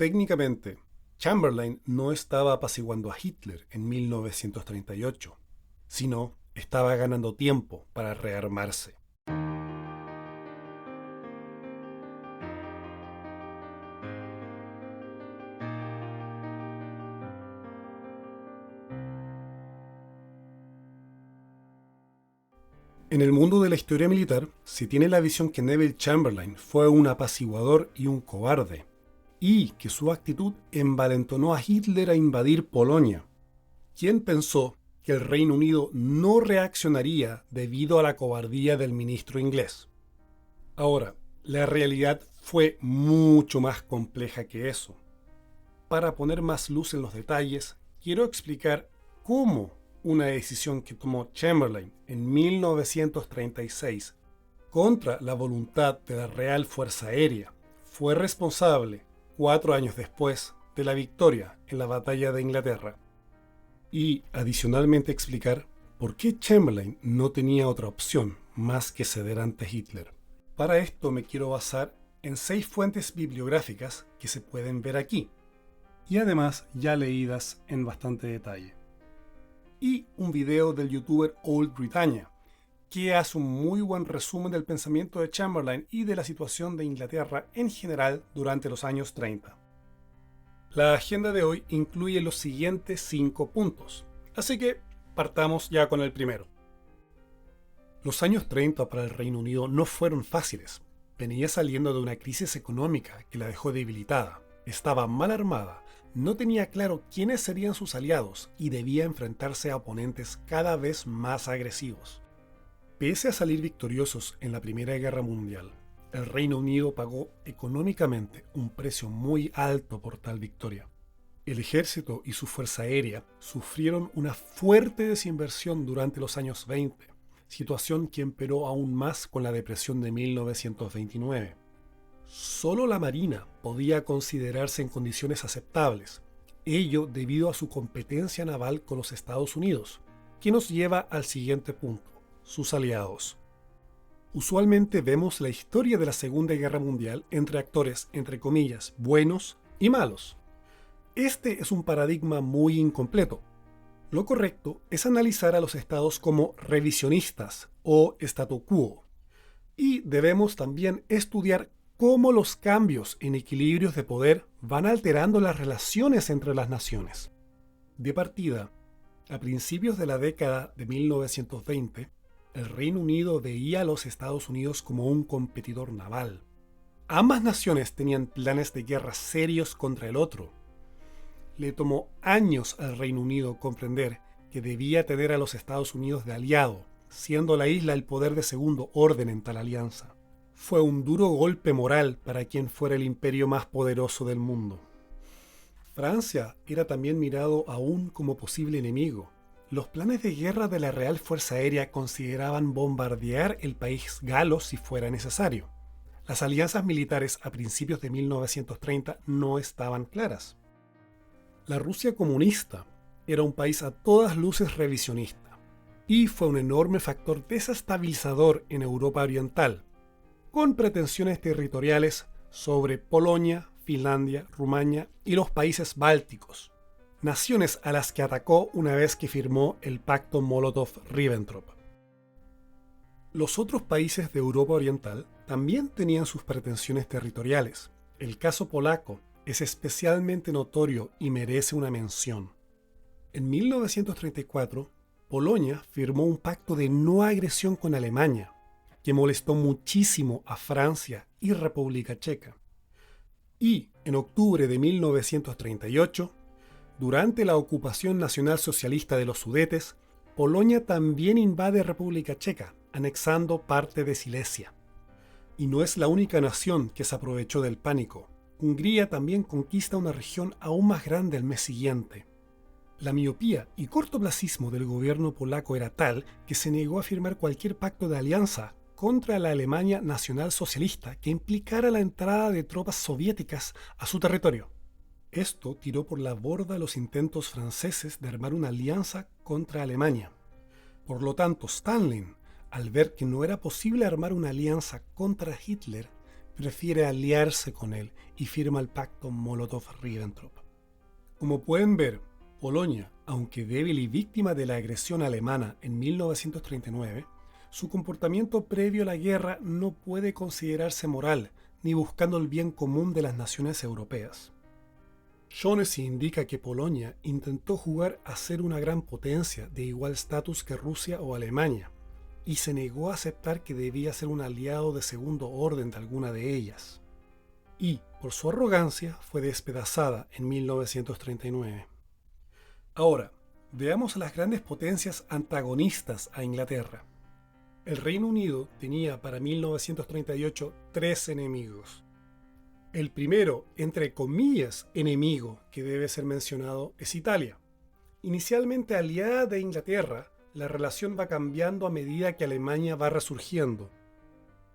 Técnicamente, Chamberlain no estaba apaciguando a Hitler en 1938, sino estaba ganando tiempo para rearmarse. En el mundo de la historia militar, se tiene la visión que Neville Chamberlain fue un apaciguador y un cobarde, y que su actitud envalentonó a Hitler a invadir Polonia. ¿Quién pensó que el Reino Unido no reaccionaría debido a la cobardía del ministro inglés? Ahora, la realidad fue mucho más compleja que eso. Para poner más luz en los detalles, quiero explicar cómo una decisión que tomó Chamberlain en 1936 contra la voluntad de la Real Fuerza Aérea fue responsable, 4 años después, de la victoria en la Batalla de Inglaterra. Y adicionalmente explicar por qué Chamberlain no tenía otra opción más que ceder ante Hitler. Para esto me quiero basar en 6 fuentes bibliográficas que se pueden ver aquí, y además ya leídas en bastante detalle. Y un video del youtuber Old Britannia, que hace un muy buen resumen del pensamiento de Chamberlain y de la situación de Inglaterra en general durante los años 30. La agenda de hoy incluye los siguientes 5 puntos, así que partamos ya con el primero. Los años 30 para el Reino Unido no fueron fáciles. Venía saliendo de una crisis económica que la dejó debilitada, estaba mal armada, no tenía claro quiénes serían sus aliados y debía enfrentarse a oponentes cada vez más agresivos. Pese a salir victoriosos en la Primera Guerra Mundial, el Reino Unido pagó económicamente un precio muy alto por tal victoria. El ejército y su fuerza aérea sufrieron una fuerte desinversión durante los años 20, situación que empeoró aún más con la depresión de 1929. Solo la Marina podía considerarse en condiciones aceptables, ello debido a su competencia naval con los Estados Unidos, que nos lleva al siguiente punto, sus aliados. Usualmente vemos la historia de la Segunda Guerra Mundial entre actores, entre comillas, buenos y malos. Este es un paradigma muy incompleto. Lo correcto es analizar a los estados como revisionistas o statu quo. Y debemos también estudiar cómo los cambios en equilibrios de poder van alterando las relaciones entre las naciones. De partida, a principios de la década de 1920, el Reino Unido veía a los Estados Unidos como un competidor naval. Ambas naciones tenían planes de guerra serios contra el otro. Le tomó años al Reino Unido comprender que debía tener a los Estados Unidos de aliado, siendo la isla el poder de segundo orden en tal alianza. Fue un duro golpe moral para quien fuera el imperio más poderoso del mundo. Francia era también mirado aún como posible enemigo. Los planes de guerra de la Real Fuerza Aérea consideraban bombardear el país galo si fuera necesario. Las alianzas militares a principios de 1930 no estaban claras. La Rusia comunista era un país a todas luces revisionista y fue un enorme factor desestabilizador en Europa Oriental, con pretensiones territoriales sobre Polonia, Finlandia, Rumania y los países bálticos, naciones a las que atacó una vez que firmó el pacto Molotov-Ribbentrop. Los otros países de Europa Oriental también tenían sus pretensiones territoriales. El caso polaco es especialmente notorio y merece una mención. En 1934, Polonia firmó un pacto de no agresión con Alemania, que molestó muchísimo a Francia y República Checa. Y en octubre de 1938, durante la ocupación nacionalsocialista de los Sudetes, Polonia también invade República Checa, anexando parte de Silesia. Y no es la única nación que se aprovechó del pánico. Hungría también conquista una región aún más grande el mes siguiente. La miopía y cortoplacismo del gobierno polaco era tal que se negó a firmar cualquier pacto de alianza contra la Alemania nacionalsocialista que implicara la entrada de tropas soviéticas a su territorio. Esto tiró por la borda los intentos franceses de armar una alianza contra Alemania. Por lo tanto, Stalin, al ver que no era posible armar una alianza contra Hitler, prefiere aliarse con él y firma el pacto Molotov-Ribbentrop. Como pueden ver, Polonia, aunque débil y víctima de la agresión alemana en 1939, su comportamiento previo a la guerra no puede considerarse moral ni buscando el bien común de las naciones europeas. Shaughnessy indica que Polonia intentó jugar a ser una gran potencia de igual estatus que Rusia o Alemania, y se negó a aceptar que debía ser un aliado de segundo orden de alguna de ellas. Y, por su arrogancia, fue despedazada en 1939. Ahora, veamos a las grandes potencias antagonistas a Inglaterra. El Reino Unido tenía para 1938 tres enemigos. El primero, entre comillas, enemigo que debe ser mencionado es Italia. Inicialmente aliada de Inglaterra, la relación va cambiando a medida que Alemania va resurgiendo.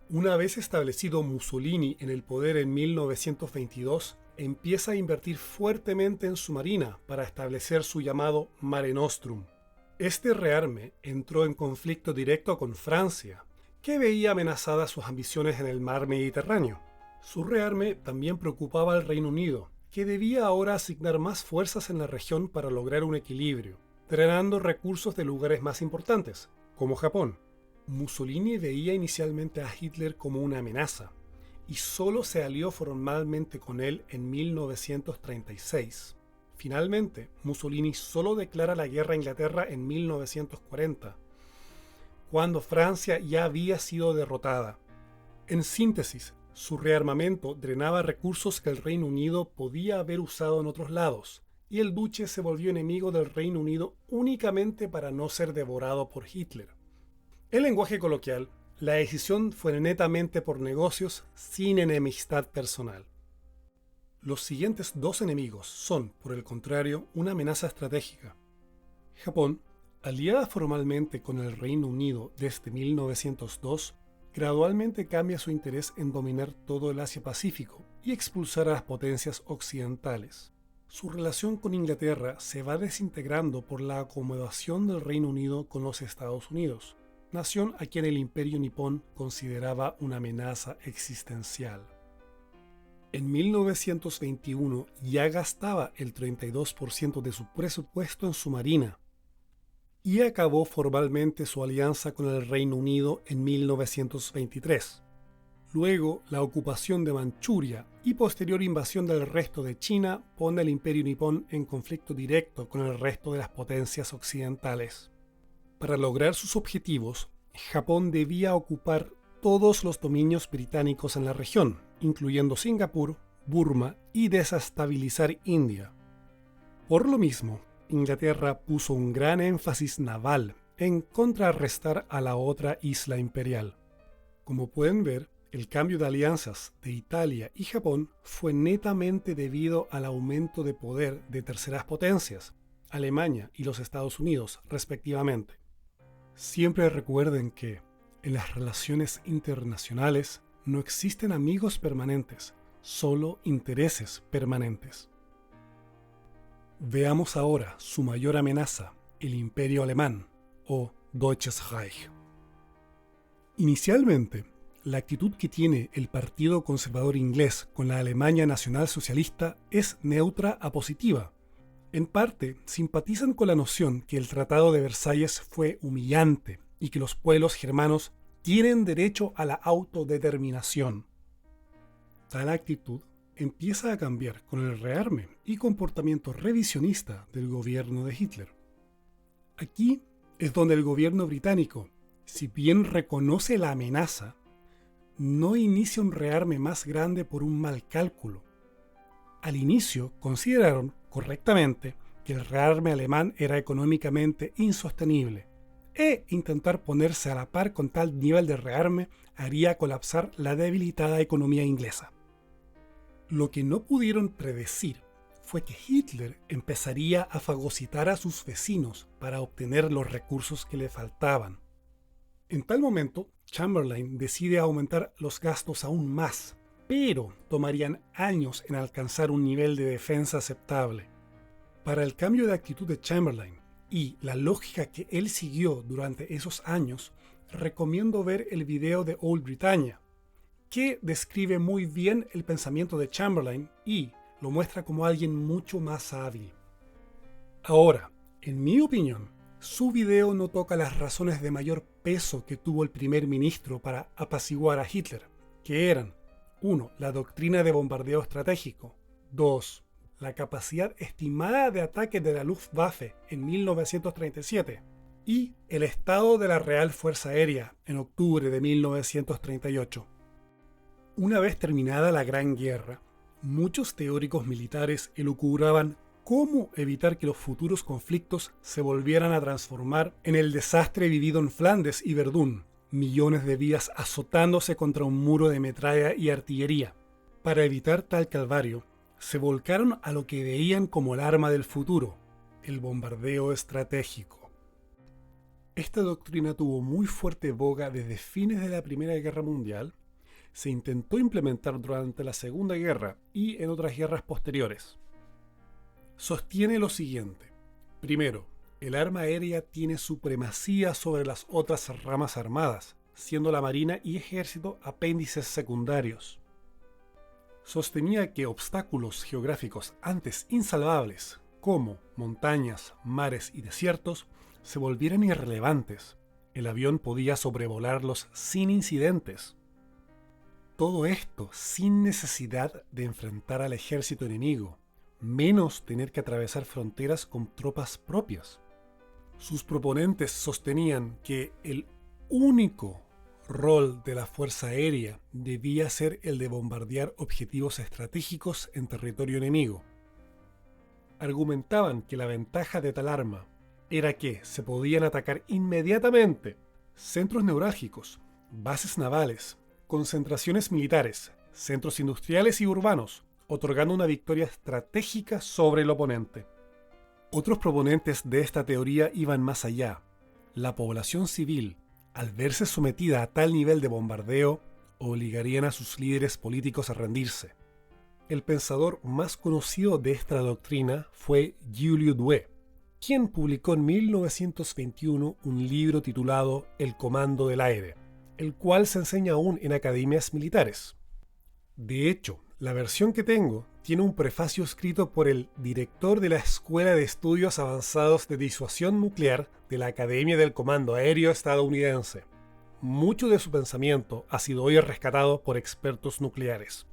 Una vez establecido Mussolini en el poder en 1922, empieza a invertir fuertemente en su marina para establecer su llamado Mare Nostrum. Este rearme entró en conflicto directo con Francia, que veía amenazadas sus ambiciones en el mar Mediterráneo. Su rearme también preocupaba al Reino Unido, que debía ahora asignar más fuerzas en la región para lograr un equilibrio, drenando recursos de lugares más importantes, como Japón. Mussolini veía inicialmente a Hitler como una amenaza, y solo se alió formalmente con él en 1936. Finalmente, Mussolini solo declara la guerra a Inglaterra en 1940, cuando Francia ya había sido derrotada. En síntesis, su rearmamento drenaba recursos que el Reino Unido podía haber usado en otros lados, y el duque se volvió enemigo del Reino Unido únicamente para no ser devorado por Hitler. En lenguaje coloquial, la decisión fue netamente por negocios sin enemistad personal. Los siguientes dos enemigos son, por el contrario, una amenaza estratégica. Japón, aliada formalmente con el Reino Unido desde 1902, gradualmente cambia su interés en dominar todo el Asia-Pacífico y expulsar a las potencias occidentales. Su relación con Inglaterra se va desintegrando por la acomodación del Reino Unido con los Estados Unidos, nación a quien el Imperio nipón consideraba una amenaza existencial. En 1921 ya gastaba el 32% de su presupuesto en su marina y acabó formalmente su alianza con el Reino Unido en 1923. Luego, la ocupación de Manchuria y posterior invasión del resto de China pone al Imperio nipón en conflicto directo con el resto de las potencias occidentales. Para lograr sus objetivos, Japón debía ocupar todos los dominios británicos en la región, incluyendo Singapur, Burma y desestabilizar India. Por lo mismo, Inglaterra puso un gran énfasis naval en contrarrestar a la otra isla imperial. Como pueden ver, el cambio de alianzas de Italia y Japón fue netamente debido al aumento de poder de terceras potencias, Alemania y los Estados Unidos, respectivamente. Siempre recuerden que, en las relaciones internacionales, no existen amigos permanentes, solo intereses permanentes. Veamos ahora su mayor amenaza, el Imperio Alemán, o Deutsches Reich. Inicialmente, la actitud que tiene el Partido Conservador Inglés con la Alemania nacionalsocialista es neutra a positiva. En parte, simpatizan con la noción que el Tratado de Versalles fue humillante y que los pueblos germanos tienen derecho a la autodeterminación. Tal actitud empieza a cambiar con el rearme y comportamiento revisionista del gobierno de Hitler. Aquí es donde el gobierno británico, si bien reconoce la amenaza, no inicia un rearme más grande por un mal cálculo. Al inicio consideraron correctamente que el rearme alemán era económicamente insostenible e intentar ponerse a la par con tal nivel de rearme haría colapsar la debilitada economía inglesa. Lo que no pudieron predecir fue que Hitler empezaría a fagocitar a sus vecinos para obtener los recursos que le faltaban. En tal momento, Chamberlain decide aumentar los gastos aún más, pero tomarían años en alcanzar un nivel de defensa aceptable. Para el cambio de actitud de Chamberlain y la lógica que él siguió durante esos años, recomiendo ver el video de Old Britannia, que describe muy bien el pensamiento de Chamberlain y lo muestra como alguien mucho más hábil. Ahora, en mi opinión, su video no toca las razones de mayor peso que tuvo el primer ministro para apaciguar a Hitler, que eran 1. La doctrina de bombardeo estratégico. 2. La capacidad estimada de ataque de la Luftwaffe en 1937 y el estado de la Real Fuerza Aérea en octubre de 1938. Una vez terminada la Gran Guerra, muchos teóricos militares elucubraban cómo evitar que los futuros conflictos se volvieran a transformar en el desastre vivido en Flandes y Verdún, millones de vidas azotándose contra un muro de metralla y artillería. Para evitar tal calvario, se volcaron a lo que veían como el arma del futuro, el bombardeo estratégico. Esta doctrina tuvo muy fuerte boga desde fines de la Primera Guerra Mundial, se intentó implementar durante la Segunda Guerra y en otras guerras posteriores. Sostiene lo siguiente. Primero, el arma aérea tiene supremacía sobre las otras ramas armadas, siendo la Marina y Ejército apéndices secundarios. Sostenía que obstáculos geográficos antes insalvables, como montañas, mares y desiertos, se volvieran irrelevantes. El avión podía sobrevolarlos sin incidentes. Todo esto sin necesidad de enfrentar al ejército enemigo, menos tener que atravesar fronteras con tropas propias. Sus proponentes sostenían que el único rol de la Fuerza Aérea debía ser el de bombardear objetivos estratégicos en territorio enemigo. Argumentaban que la ventaja de tal arma era que se podían atacar inmediatamente centros neurálgicos, bases navales, concentraciones militares, centros industriales y urbanos, otorgando una victoria estratégica sobre el oponente. Otros proponentes de esta teoría iban más allá. La población civil, al verse sometida a tal nivel de bombardeo, obligarían a sus líderes políticos a rendirse. El pensador más conocido de esta doctrina fue Giulio Douhet, quien publicó en 1921 un libro titulado El Comando del Aire, el cual se enseña aún en academias militares. De hecho, la versión que tengo tiene un prefacio escrito por el director de la Escuela de Estudios Avanzados de Disuasión Nuclear de la Academia del Comando Aéreo estadounidense. Mucho de su pensamiento ha sido hoy rescatado por expertos nucleares.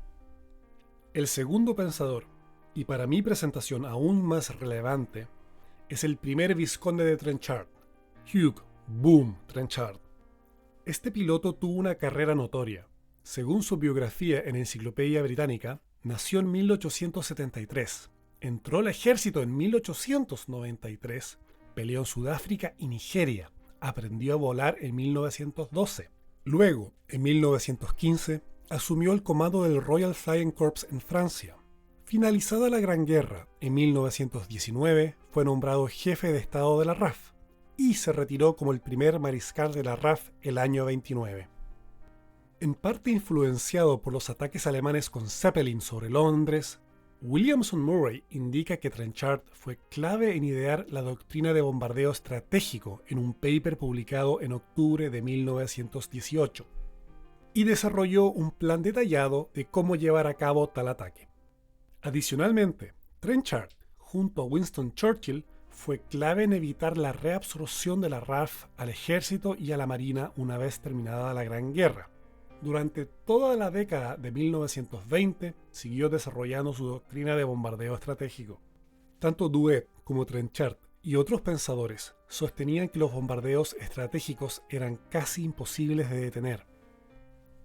El segundo pensador, y para mi presentación aún más relevante, es el primer vizconde de Trenchard, Hugh Boom Trenchard. Este piloto tuvo una carrera notoria. Según su biografía en Enciclopedia Británica, nació en 1873, entró al ejército en 1893, peleó en Sudáfrica y Nigeria, aprendió a volar en 1912. Luego, en 1915, asumió el comando del Royal Flying Corps en Francia. Finalizada la Gran Guerra, en 1919 fue nombrado jefe de Estado de la RAF y se retiró como el primer mariscal de la RAF el año 29. En parte influenciado por los ataques alemanes con Zeppelin sobre Londres, Williamson Murray indica que Trenchard fue clave en idear la doctrina de bombardeo estratégico en un paper publicado en octubre de 1918, y desarrolló un plan detallado de cómo llevar a cabo tal ataque. Adicionalmente, Trenchard, junto a Winston Churchill, fue clave en evitar la reabsorción de la RAF al ejército y a la marina una vez terminada la Gran Guerra. Durante toda la década de 1920 siguió desarrollando su doctrina de bombardeo estratégico. Tanto Douhet como Trenchard y otros pensadores sostenían que los bombardeos estratégicos eran casi imposibles de detener.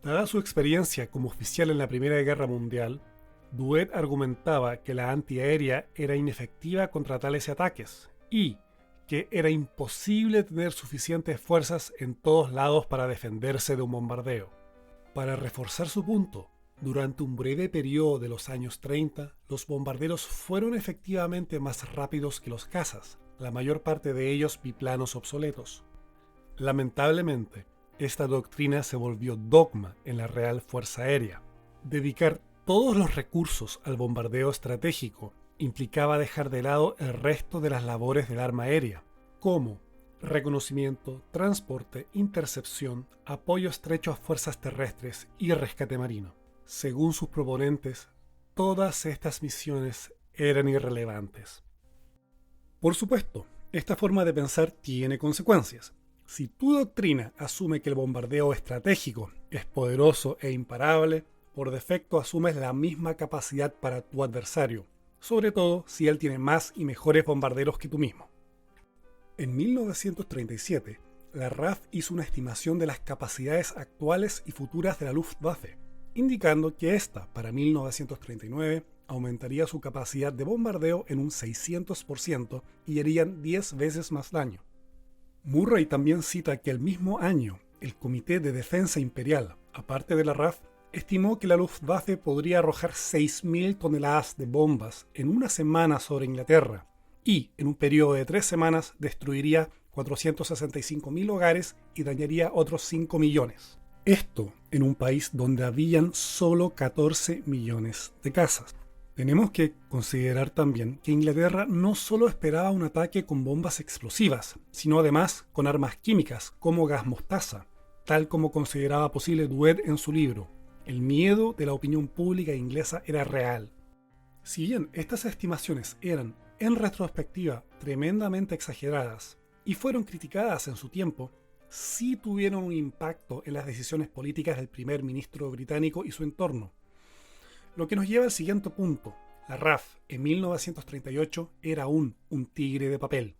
Dada su experiencia como oficial en la Primera Guerra Mundial, Douhet argumentaba que la antiaérea era inefectiva contra tales ataques y que era imposible tener suficientes fuerzas en todos lados para defenderse de un bombardeo. Para reforzar su punto, durante un breve periodo de los años 30, los bombarderos fueron efectivamente más rápidos que los cazas, la mayor parte de ellos biplanos obsoletos. Lamentablemente, esta doctrina se volvió dogma en la Real Fuerza Aérea. Dedicar todos los recursos al bombardeo estratégico implicaba dejar de lado el resto de las labores del arma aérea, como reconocimiento, transporte, intercepción, apoyo estrecho a fuerzas terrestres y rescate marino. Según sus proponentes, todas estas misiones eran irrelevantes. Por supuesto, esta forma de pensar tiene consecuencias. Si tu doctrina asume que el bombardeo estratégico es poderoso e imparable, por defecto asumes la misma capacidad para tu adversario, sobre todo si él tiene más y mejores bombarderos que tú mismo. En 1937, la RAF hizo una estimación de las capacidades actuales y futuras de la Luftwaffe, indicando que ésta, para 1939, aumentaría su capacidad de bombardeo en un 600% y harían 10 veces más daño. Murray también cita que el mismo año, el Comité de Defensa Imperial, aparte de la RAF, estimó que la Luftwaffe podría arrojar 6.000 toneladas de bombas en una semana sobre Inglaterra y, en un periodo de 3 semanas, destruiría 465.000 hogares y dañaría otros 5 millones. Esto en un país donde habían solo 14 millones de casas. Tenemos que considerar también que Inglaterra no solo esperaba un ataque con bombas explosivas, sino además con armas químicas como gas mostaza, tal como consideraba posible Douhet en su libro. El miedo de la opinión pública inglesa era real. Si bien estas estimaciones eran, en retrospectiva, tremendamente exageradas y fueron criticadas en su tiempo, sí tuvieron un impacto en las decisiones políticas del primer ministro británico y su entorno. Lo que nos lleva al siguiente punto. La RAF en 1938 era aún un tigre de papel.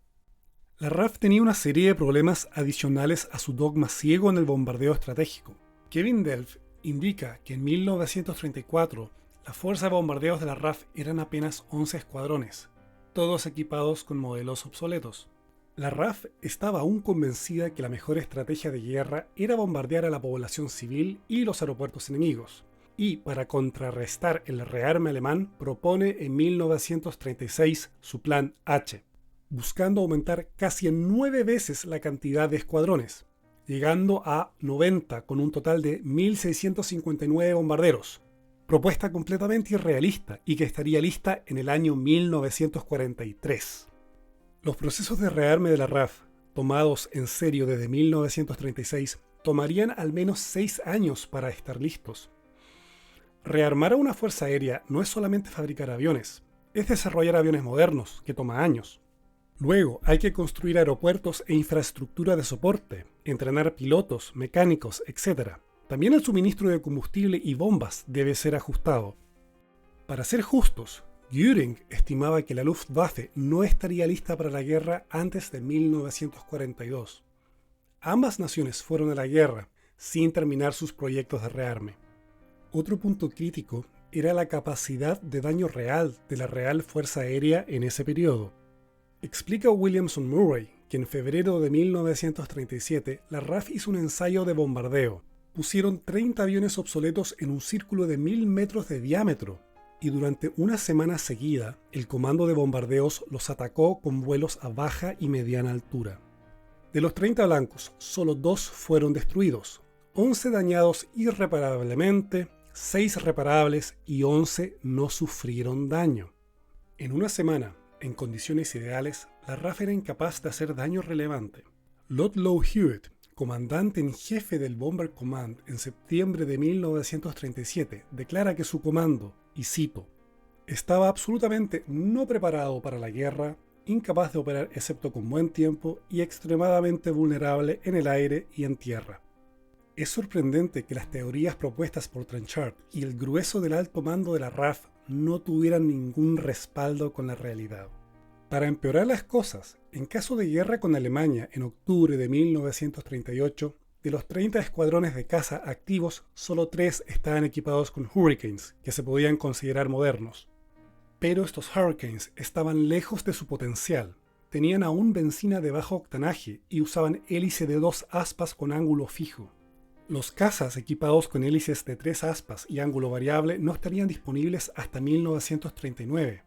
La RAF tenía una serie de problemas adicionales a su dogma ciego en el bombardeo estratégico. Kevin Delft indica que en 1934 la fuerza de bombardeos de la RAF eran apenas 11 escuadrones, todos equipados con modelos obsoletos. La RAF estaba aún convencida que la mejor estrategia de guerra era bombardear a la población civil y los aeropuertos enemigos, y para contrarrestar el rearme alemán propone en 1936 su Plan H, buscando aumentar casi en 9 veces la cantidad de escuadrones, llegando a 90 con un total de 1.659 bombarderos, propuesta completamente irrealista y que estaría lista en el año 1943. Los procesos de rearme de la RAF, tomados en serio desde 1936, tomarían al menos 6 años para estar listos. Rearmar a una fuerza aérea no es solamente fabricar aviones, es desarrollar aviones modernos, que toma años. Luego hay que construir aeropuertos e infraestructura de soporte, entrenar pilotos, mecánicos, etc. También el suministro de combustible y bombas debe ser ajustado. Para ser justos, Göring estimaba que la Luftwaffe no estaría lista para la guerra antes de 1942. Ambas naciones fueron a la guerra sin terminar sus proyectos de rearme. Otro punto crítico era la capacidad de daño real de la Real Fuerza Aérea en ese periodo. Explica Williamson Murray que en febrero de 1937 la RAF hizo un ensayo de bombardeo. Pusieron 30 aviones obsoletos en un círculo de 1.000 metros de diámetro y durante una semana seguida el comando de bombardeos los atacó con vuelos a baja y mediana altura. De los 30 blancos, solo 2 fueron destruidos, 11 dañados irreparablemente, 6 reparables y 11 no sufrieron daño. En una semana, en condiciones ideales, la RAF era incapaz de hacer daño relevante. Ludlow Hewitt, comandante en jefe del Bomber Command en septiembre de 1937, declara que su comando, y cito, estaba absolutamente no preparado para la guerra, incapaz de operar excepto con buen tiempo y extremadamente vulnerable en el aire y en tierra. Es sorprendente que las teorías propuestas por Trenchard y el grueso del alto mando de la RAF no tuvieran ningún respaldo con la realidad. Para empeorar las cosas, en caso de guerra con Alemania en octubre de 1938, de los 30 escuadrones de caza activos, solo 3 estaban equipados con Hurricanes, que se podían considerar modernos. Pero estos Hurricanes estaban lejos de su potencial. Tenían aún benzina de bajo octanaje y usaban hélice de 2 aspas con ángulo fijo. Los cazas equipados con hélices de 3 aspas y ángulo variable no estarían disponibles hasta 1939,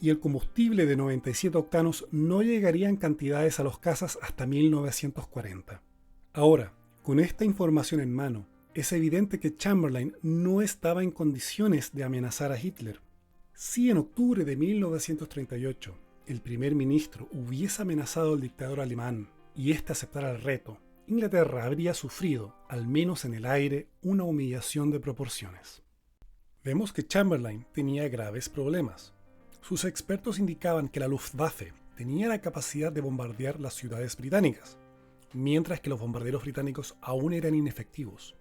y el combustible de 97 octanos no llegaría en cantidades a los cazas hasta 1940. Ahora, con esta información en mano, es evidente que Chamberlain no estaba en condiciones de amenazar a Hitler. Si en octubre de 1938 el primer ministro hubiese amenazado al dictador alemán y éste aceptara el reto, Inglaterra habría sufrido, al menos en el aire, una humillación de proporciones. Vemos que Chamberlain tenía graves problemas. Sus expertos indicaban que la Luftwaffe tenía la capacidad de bombardear las ciudades británicas, mientras que los bombarderos británicos aún eran inefectivos.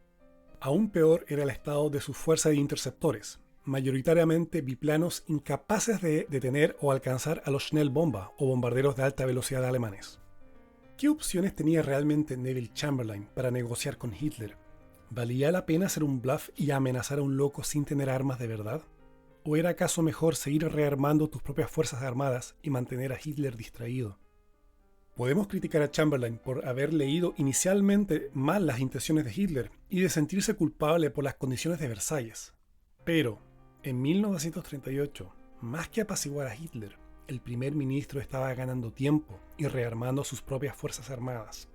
Aún peor era el estado de su fuerza de interceptores, mayoritariamente biplanos incapaces de detener o alcanzar a los Schnellbomber o bombarderos de alta velocidad alemanes. ¿Qué opciones tenía realmente Neville Chamberlain para negociar con Hitler? ¿Valía la pena hacer un bluff y amenazar a un loco sin tener armas de verdad? ¿O era acaso mejor seguir rearmando tus propias fuerzas armadas y mantener a Hitler distraído? Podemos criticar a Chamberlain por haber leído inicialmente mal las intenciones de Hitler y de sentirse culpable por las condiciones de Versalles. Pero, en 1938, más que apaciguar a Hitler, el primer ministro estaba ganando tiempo y rearmando sus propias fuerzas armadas.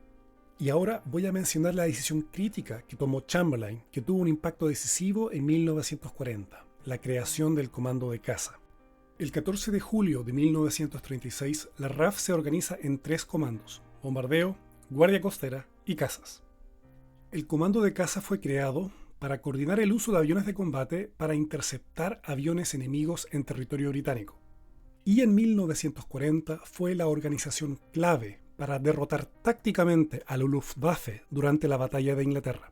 Y ahora voy a mencionar la decisión crítica que tomó Chamberlain, que tuvo un impacto decisivo en 1940, la creación del Comando de Caza. El 14 de julio de 1936, la RAF se organiza en 3 comandos: bombardeo, guardia costera y cazas. El Comando de Caza fue creado para coordinar el uso de aviones de combate para interceptar aviones enemigos en territorio británico. Y en 1940 fue la organización clave para derrotar tácticamente a la Luftwaffe durante la Batalla de Inglaterra.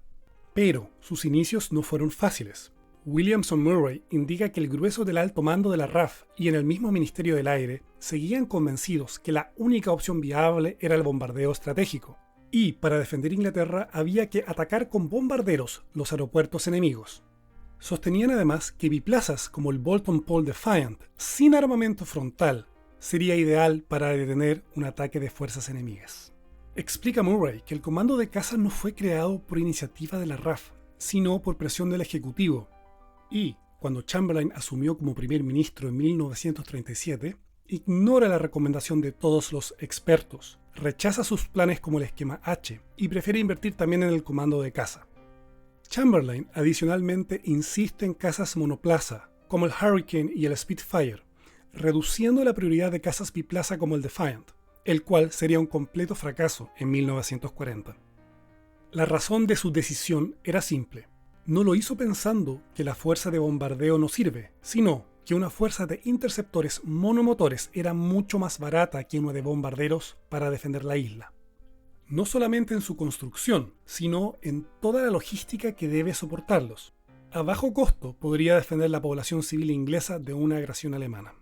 Pero sus inicios no fueron fáciles. Williamson Murray indica que el grueso del alto mando de la RAF y en el mismo Ministerio del Aire seguían convencidos que la única opción viable era el bombardeo estratégico, y para defender Inglaterra había que atacar con bombarderos los aeropuertos enemigos. Sostenían además que biplazas como el Bolton Paul Defiant, sin armamento frontal, sería ideal para detener un ataque de fuerzas enemigas. Explica Murray que el comando de caza no fue creado por iniciativa de la RAF, sino por presión del Ejecutivo. Y, cuando Chamberlain asumió como primer ministro en 1937, ignora la recomendación de todos los expertos, rechaza sus planes como el esquema H y prefiere invertir también en el comando de caza. Chamberlain adicionalmente insiste en cazas monoplaza, como el Hurricane y el Spitfire, reduciendo la prioridad de cazas biplaza como el Defiant, el cual sería un completo fracaso en 1940. La razón de su decisión era simple. No lo hizo pensando que la fuerza de bombardeo no sirve, sino que una fuerza de interceptores monomotores era mucho más barata que una de bombarderos para defender la isla. No solamente en su construcción, sino en toda la logística que debe soportarlos. A bajo costo podría defender la población civil inglesa de una agresión alemana.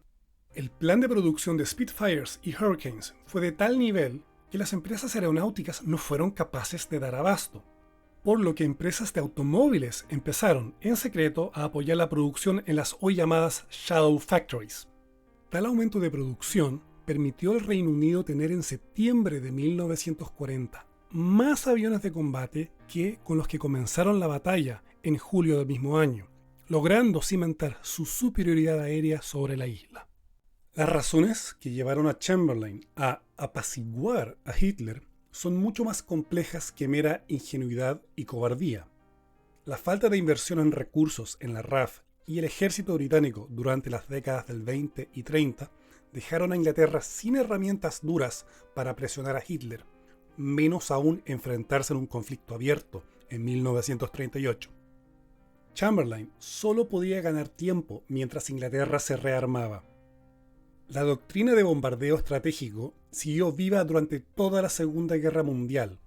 El plan de producción de Spitfires y Hurricanes fue de tal nivel que las empresas aeronáuticas no fueron capaces de dar abasto, por lo que empresas de automóviles empezaron, en secreto, a apoyar la producción en las hoy llamadas Shadow Factories. Tal aumento de producción permitió al Reino Unido tener en septiembre de 1940 más aviones de combate que con los que comenzaron la batalla en julio del mismo año, logrando cimentar su superioridad aérea sobre la isla. Las razones que llevaron a Chamberlain a apaciguar a Hitler son mucho más complejas que mera ingenuidad y cobardía. La falta de inversión en recursos en la RAF y el ejército británico durante las décadas del 20 y 30 dejaron a Inglaterra sin herramientas duras para presionar a Hitler, menos aún enfrentarse en un conflicto abierto en 1938. Chamberlain solo podía ganar tiempo mientras Inglaterra se rearmaba. La doctrina de bombardeo estratégico siguió viva durante toda la Segunda Guerra Mundial.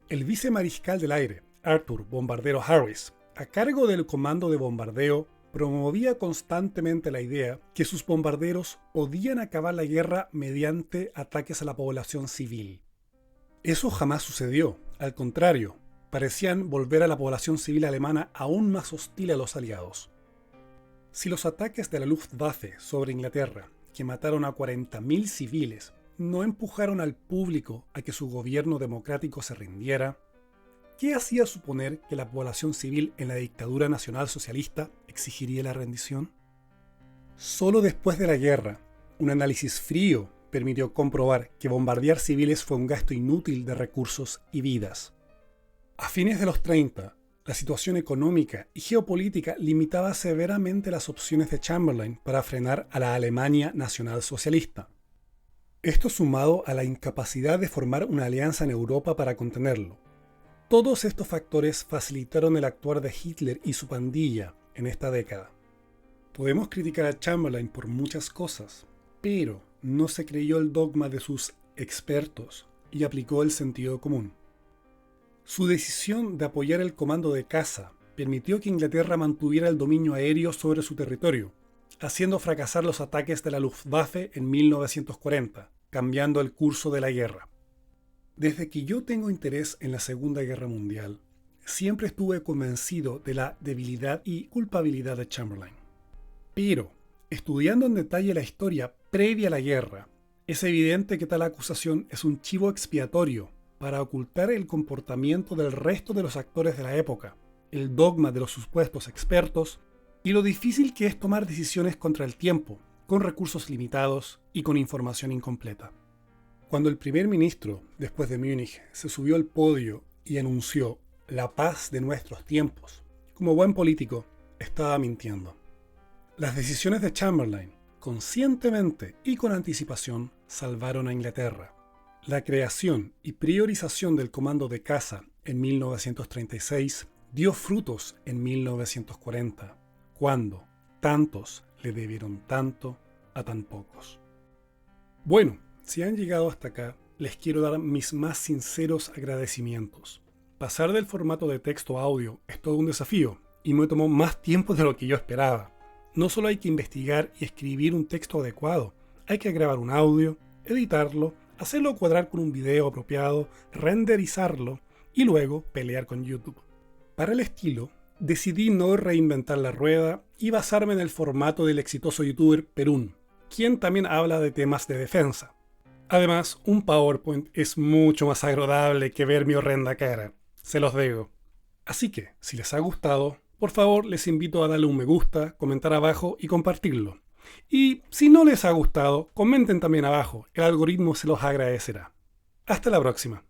El vicemariscal del aire, Arthur Bombardero Harris, a cargo del comando de bombardeo, promovía constantemente la idea que sus bombarderos podían acabar la guerra mediante ataques a la población civil. Eso jamás sucedió, al contrario, parecían volver a la población civil alemana aún más hostil a los aliados. Si los ataques de la Luftwaffe sobre Inglaterra, que mataron a 40.000 civiles, no empujaron al público a que su gobierno democrático se rindiera, ¿qué hacía suponer que la población civil en la dictadura nacional socialista exigiría la rendición? Solo después de la guerra, un análisis frío permitió comprobar que bombardear civiles fue un gasto inútil de recursos y vidas. A fines de los 30, la situación económica y geopolítica limitaba severamente las opciones de Chamberlain para frenar a la Alemania nacionalsocialista. Esto sumado a la incapacidad de formar una alianza en Europa para contenerlo. Todos estos factores facilitaron el actuar de Hitler y su pandilla en esta década. Podemos criticar a Chamberlain por muchas cosas, pero no se creyó el dogma de sus expertos y aplicó el sentido común. Su decisión de apoyar el comando de caza permitió que Inglaterra mantuviera el dominio aéreo sobre su territorio, haciendo fracasar los ataques de la Luftwaffe en 1940, cambiando el curso de la guerra. Desde que yo tengo interés en la Segunda Guerra Mundial, siempre estuve convencido de la debilidad y culpabilidad de Chamberlain. Pero, estudiando en detalle la historia previa a la guerra, es evidente que tal acusación es un chivo expiatorio para ocultar el comportamiento del resto de los actores de la época, el dogma de los supuestos expertos y lo difícil que es tomar decisiones contra el tiempo, con recursos limitados y con información incompleta. Cuando el primer ministro, después de Múnich, se subió al podio y anunció la paz de nuestros tiempos, como buen político, estaba mintiendo. Las decisiones de Chamberlain, conscientemente y con anticipación, salvaron a Inglaterra. La creación y priorización del comando de caza en 1936 dio frutos en 1940, cuando tantos le debieron tanto a tan pocos. Bueno, si han llegado hasta acá, les quiero dar mis más sinceros agradecimientos. Pasar del formato de texto a audio es todo un desafío y me tomó más tiempo de lo que yo esperaba. No solo hay que investigar y escribir un texto adecuado, hay que grabar un audio, editarlo, hacerlo cuadrar con un video apropiado, renderizarlo y luego pelear con YouTube. Para el estilo, decidí no reinventar la rueda y basarme en el formato del exitoso youtuber Perún, quien también habla de temas de defensa. Además, un PowerPoint es mucho más agradable que ver mi horrenda cara, se los digo. Así que, si les ha gustado, por favor les invito a darle un me gusta, comentar abajo y compartirlo. Y si no les ha gustado, comenten también abajo, el algoritmo se los agradecerá. Hasta la próxima.